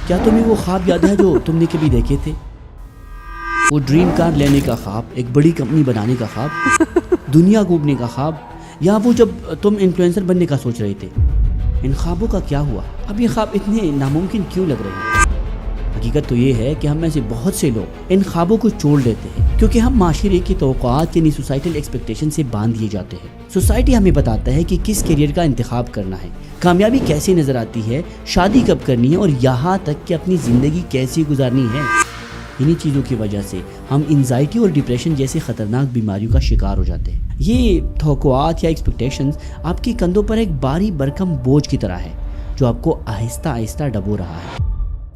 کیا تمہیں وہ خواب یاد ہے جو تم نے کبھی دیکھے تھے؟ وہ ڈریم کار لینے کا خواب، ایک بڑی کمپنی بنانے کا خواب، دنیا گھومنے کا خواب، یا وہ جب تم انفلوئنسر بننے کا سوچ رہے تھے؟ ان خوابوں کا کیا ہوا؟ اب یہ خواب اتنے ناممکن کیوں لگ رہے ہیں؟ حقیقت تو یہ ہے کہ ہم میں سے بہت سے لوگ ان خوابوں کو چھوڑ دیتے ہیں کیونکہ ہم معاشرے کی توقعات یعنی سوسائٹل ایکسپیکٹیشن سے باندھ دیے جاتے ہیں۔ سوسائٹی ہمیں بتاتا ہے کہ کس کیریئر کا انتخاب کرنا ہے، کامیابی کیسے نظر آتی ہے، شادی کب کرنی ہے اور یہاں تک کہ اپنی زندگی کیسی گزارنی ہے۔ انہی چیزوں کی وجہ سے ہم انزائٹی اور ڈپریشن جیسی خطرناک بیماریوں کا شکار ہو جاتے ہیں۔ یہ توقعات یا ایکسپیکٹیشنز آپ کے کندھوں پر ایک بھاری بھرکم بوجھ کی طرح ہے جو آپ کو آہستہ آہستہ ڈبو رہا ہے۔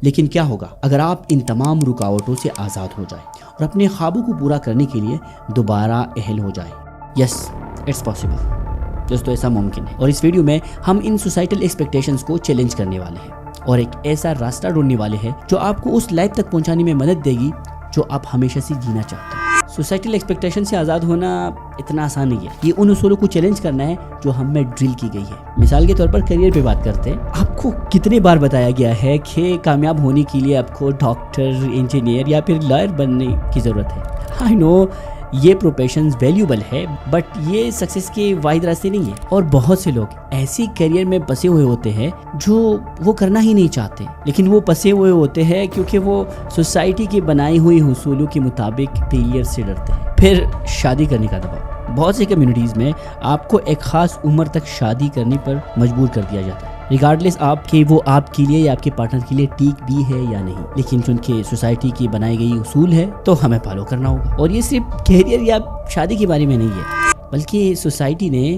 لیکن کیا ہوگا اگر آپ ان تمام رکاوٹوں سے آزاد ہو جائیں اور اپنے خوابوں کو پورا کرنے کے لیے دوبارہ اہل ہو جائیں؟ یس، اٹس پاسبل دوستو، ایسا ممکن ہے۔ اور اس ویڈیو میں ہم ان سوسائٹل ایکسپیکٹیشنز کو چیلنج کرنے والے ہیں اور ایک ایسا راستہ ڈھونڈنے والے ہیں جو آپ کو اس لائف تک پہنچانے میں مدد دے گی جو آپ ہمیشہ سے جینا چاہتے ہیں۔ سوسائٹل ایکسپیکٹیشن سے آزاد ہونا اتنا آسان نہیں ہے، یہ ان اصولوں کو چیلنج کرنا ہے جو ہم میں ڈرل کی گئی ہے۔ مثال کے طور پر کیریئر پہ بات کرتے ہیں۔ آپ کو کتنے بار بتایا گیا ہے کہ کامیاب ہونے کے لیے آپ کو ڈاکٹر، انجینئر یا پھر لائر بننے کی ضرورت ہے؟ آئی نو یہ پروفیشنز ویلیوبل ہے، بٹ یہ سکسیس کے واحد راستے نہیں ہے۔ اور بہت سے لوگ ایسی کیریئر میں پھنسے ہوئے ہوتے ہیں جو وہ کرنا ہی نہیں چاہتے، لیکن وہ پھنسے ہوئے ہوتے ہیں کیونکہ وہ سوسائٹی کی بنائی ہوئی اصولوں کے مطابق فیلئر سے ڈرتے ہیں۔ پھر شادی کرنے کا دباؤ۔ بہت سی کمیونٹیز میں آپ کو ایک خاص عمر تک شادی کرنے پر مجبور کر دیا جاتا ہے، ریگارڈلیس آپ کے وہ آپ کے لیے یا آپ کے پارٹنر کے لیے ٹھیک بھی ہے یا نہیں، لیکن چونکہ سوسائٹی کی بنائی گئی اصول ہے تو ہمیں فالو کرنا ہوگا۔ اور یہ صرف کیریئر یا شادی کے بارے میں نہیں ہے، بلکہ سوسائٹی نے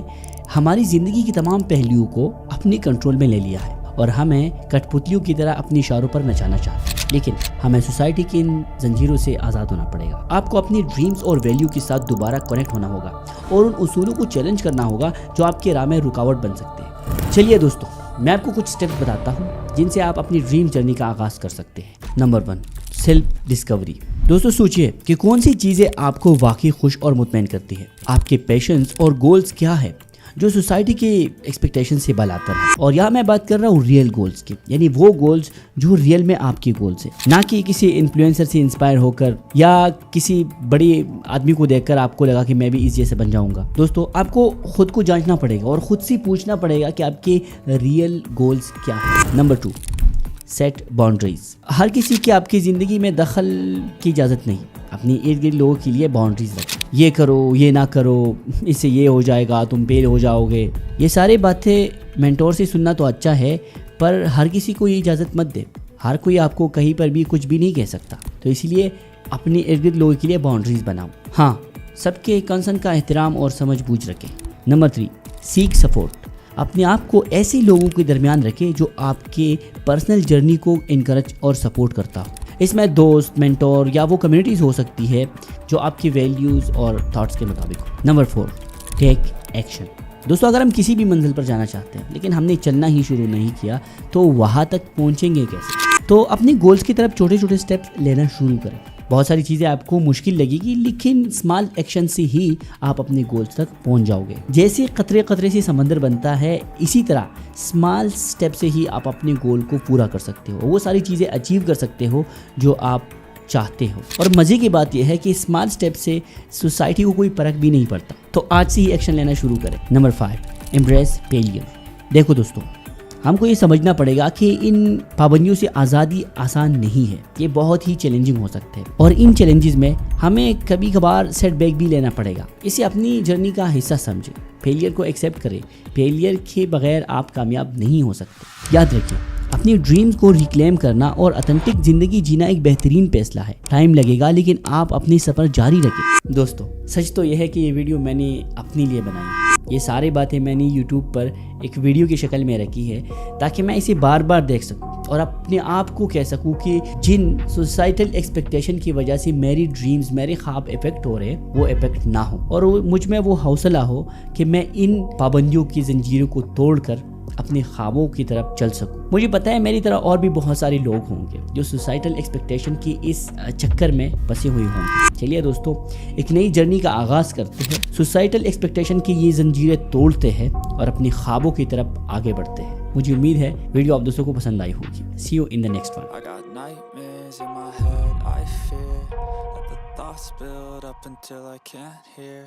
ہماری زندگی کے تمام پہلوؤں کو اپنے کنٹرول میں لے لیا ہے اور ہمیں کٹ پتلیوں کی طرح اپنی اشاروں پر نچانا چاہتے ہیں۔ لیکن ہمیں سوسائٹی کی ان زنجیروں سے آزاد ہونا پڑے گا۔ آپ کو اپنی ڈریمز اور ویلیو کے ساتھ دوبارہ کنیکٹ ہونا ہوگا اور ان اصولوں کو چیلنج کرنا ہوگا جو آپ کے راہ میں رکاوٹ بن سکتے ہیں۔ چلیے دوستو، میں آپ کو کچھ سٹیپس بتاتا ہوں جن سے آپ اپنی ڈریم جرنی کا آغاز کر سکتے ہیں۔ Number 1، self Discovery. دوستو سوچئے کہ کون سی چیزیں آپ کو واقعی خوش اور مطمئن کرتی ہے۔ آپ کے پیشنز اور گولز کیا ہے جو سوسائٹی کے ایکسپیکٹیشن سے بالاتر ہے؟ اور یہاں میں بات کر رہا ہوں ریئل گولز کی، یعنی وہ گولز جو ریئل میں آپ کے گولز ہیں، نہ کہ کسی انفلوئنسر سے انسپائر ہو کر یا کسی بڑی آدمی کو دیکھ کر آپ کو لگا کہ میں بھی اس جیسے بن جاؤں گا۔ دوستو آپ کو خود کو جانچنا پڑے گا اور خود سے پوچھنا پڑے گا کہ آپ کے ریئل گولز کیا ہیں۔ Number 2، set boundaries. ہر کسی کی آپ کی زندگی میں دخل کی اجازت نہیں۔ اپنی ارد گرد لوگوں کے لیے باؤنڈریز رکھیں۔ یہ کرو، یہ نہ کرو، اس سے یہ ہو جائے گا، تم فیل ہو جاؤ گے۔ یہ ساری باتیں مینٹور سے سننا تو اچھا ہے، پر ہر کسی کو یہ اجازت مت دے۔ ہر کوئی آپ کو کہیں پر بھی کچھ بھی نہیں کہہ سکتا، تو اسی لیے اپنی ارد گرد لوگوں کے لیے باؤنڈریز بناؤ۔ ہاں، سب کے کنسرن کا احترام اور سمجھ بوجھ رکھیں۔ نمبر 3، سیک سپورٹ۔ اپنے آپ کو ایسے لوگوں کے درمیان رکھیں جو آپ کے پرسنل جرنی کو انکریج اور سپورٹ کرتا ہو۔ اس میں دوست، مینٹور یا وہ کمیونٹیز ہو سکتی ہے جو آپ کی ویلیوز اور تھاٹس کے مطابق ہو۔ Number 4، take action. دوستو اگر ہم کسی بھی منزل پر جانا چاہتے ہیں لیکن ہم نے چلنا ہی شروع نہیں کیا تو وہاں تک پہنچیں گے کیسے؟ تو اپنی گولز کی طرف چھوٹے چھوٹے سٹیپس لینا شروع کریں۔ بہت ساری چیزیں آپ کو مشکل لگے گی لیکن اسمال ایکشن سے ہی آپ اپنے گولز تک پہنچ جاؤ گے۔ جیسے قطرے قطرے سے سمندر بنتا ہے، اسی طرح اسمال سٹیپ سے ہی آپ اپنے گول کو پورا کر سکتے ہو، وہ ساری چیزیں اچیو کر سکتے ہو جو آپ چاہتے ہو۔ اور مزے کی بات یہ ہے کہ اسمال سٹیپ سے سوسائٹی کو کوئی فرق بھی نہیں پڑتا، تو آج سے ہی ایکشن لینا شروع کریں۔ Number 5، embrace failure. دیکھو دوستو، ہم کو یہ سمجھنا پڑے گا کہ ان پابندیوں سے آزادی آسان نہیں ہے، یہ بہت ہی چیلنجنگ ہو سکتے ہیں، اور ان چیلنجز میں ہمیں کبھی کبھار سیٹ بیک بھی لینا پڑے گا۔ اسے اپنی جرنی کا حصہ سمجھیں، فیلئر کو ایکسیپٹ کریں۔ فیلئر کے بغیر آپ کامیاب نہیں ہو سکتے۔ یاد رکھیں، اپنی ڈریمز کو ریکلیم کرنا اور اتھینٹک زندگی جینا ایک بہترین فیصلہ ہے۔ ٹائم لگے گا لیکن آپ اپنی سفر جاری رکھیں۔ دوستو سچ تو یہ ہے کہ یہ ویڈیو میں نے اپنے لیے بنائی ہے، یہ ساری باتیں میں نے یوٹیوب پر ایک ویڈیو کی شکل میں رکھی ہے تاکہ میں اسے بار بار دیکھ سکوں اور اپنے آپ کو کہہ سکوں کہ جن سوسائٹل ایکسپیکٹیشن کی وجہ سے میری ڈریمز، میرے خواب افیکٹ ہو رہے ہیں، وہ افیکٹ نہ ہو، اور مجھ میں وہ حوصلہ ہو کہ میں ان پابندیوں کی زنجیروں کو توڑ کر اپنے خوابوں کی طرف چل سکوں۔ مجھے پتہ ہے میری طرح اور بھی بہت سارے لوگ ہوں گے جو سوسائٹل ایکسپیکٹیشن کی اس چکر میں پھنسے ہوئے ہوں گے۔ چلیے دوستو، ایک نئی جرنی کا آغاز کرتے ہیں، سوسائٹل ایکسپیکٹیشن کی یہ زنجیریں توڑتے ہیں اور اپنے خوابوں کی طرف آگے بڑھتے ہیں۔ مجھے امید ہے ویڈیو آپ دوستوں کو پسند آئی ہوگی. See you in the next one. I got nightmares in my head, I fear that the thoughts build up until I can't hear.